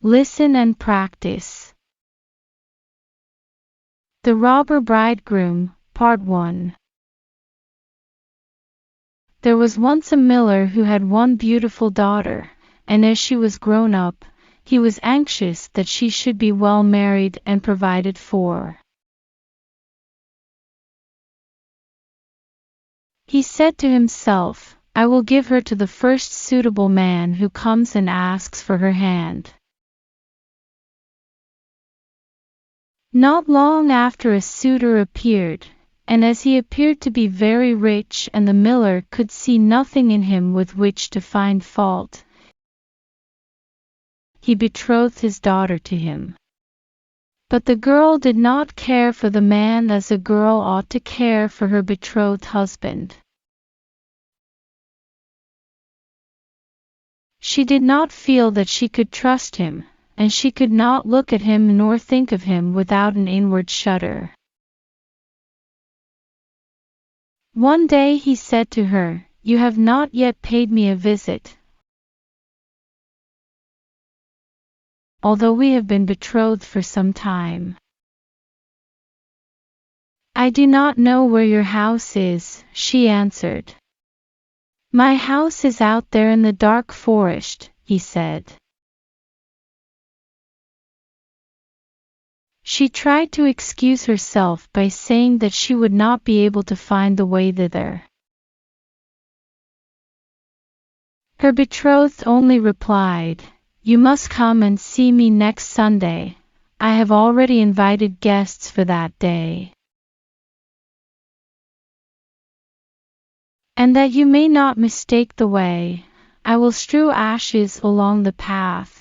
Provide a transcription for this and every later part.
Listen and practice. The Robber Bridegroom, Part 1. There was once a miller who had one beautiful daughter, and as she was grown up, he was anxious that she should be well married and provided for. He said to himself, "I will give her to the first suitable man who comes and asks for her hand." Not long after a suitor appeared, and as he appeared to be very rich and the miller could see nothing in him with which to find fault, he betrothed his daughter to him. But the girl did not care for the man as a girl ought to care for her betrothed husband. She did not feel that she could trust him, and she could not look at him nor think of him without an inward shudder. One day he said to her, "You have not yet paid me a visit, although we have been betrothed for some time." "I do not know where your house is," she answered. "My house is out there in the dark forest," he said. She tried to excuse herself by saying that she would not be able to find the way thither. Her betrothed only replied, "You must come and see me next Sunday. I have already invited guests for that day. And that you may not mistake the way, I will strew ashes along the path."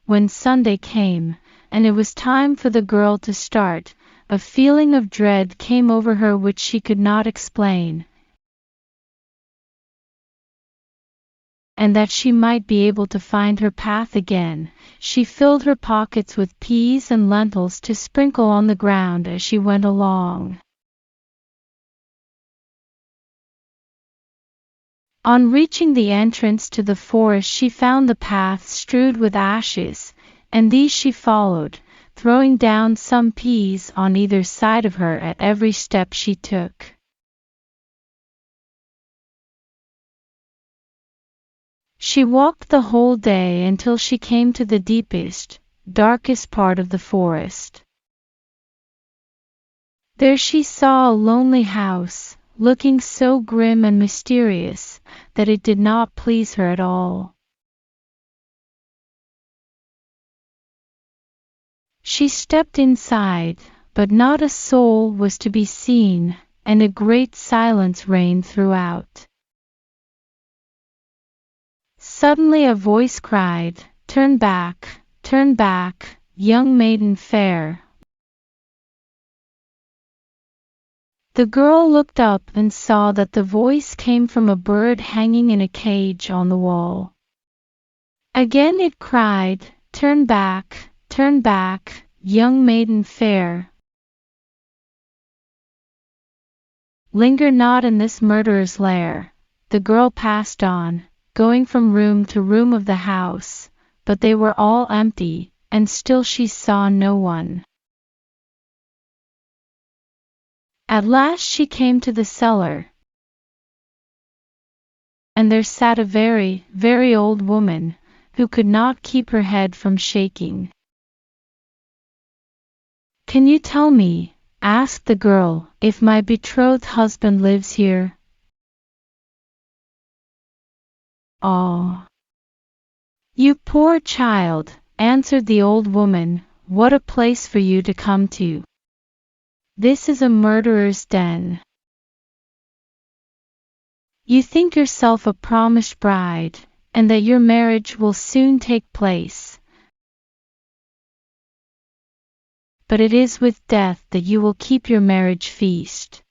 When Sunday came, and it was time for the girl to start, a feeling of dread came over her which she could not explain, and that she might be able to find her path again, she filled her pockets with peas and lentils to sprinkle on the ground as she went along. On reaching the entrance to the forest, she found the path strewed with ashes, and these she followed, throwing down some peas on either side of her at every step she took. She walked the whole day until she came to the deepest, darkest part of the forest. There she saw a lonely house, looking so grim and mysterious that it did not please her at all. She stepped inside, but not a soul was to be seen, and a great silence reigned throughout. Suddenly a voice cried, turn back, young maiden fair." The girl looked up and saw that the voice came from a bird hanging in a cage on the wall. Again it cried, turn back, young maiden fair. Linger not in this murderer's lair." The girl passed on, going from room to room of the house, but they were all empty, and still she saw no one. At last she came to the cellar, and there sat a very, very old woman, who could not keep her head from shaking. "Can you tell me," asked the girl, "if my betrothed husband lives here?" "Oh, you poor child," answered the old woman, "what a place for you to come to! This is a murderer's den. You think yourself a promised bride, and that your marriage will soon take place. But it is with death that you will keep your marriage feast.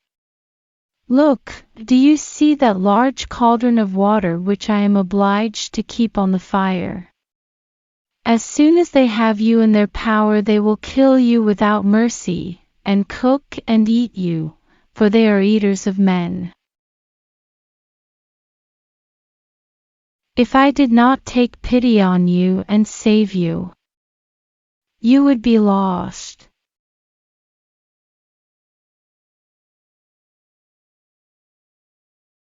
Look, do you see that large cauldron of water which I am obliged to keep on the fire? As soon as they have you in their power, they will kill you without mercy, and cook and eat you, for they are eaters of men. If I did not take pity on you and save you, you would be lost.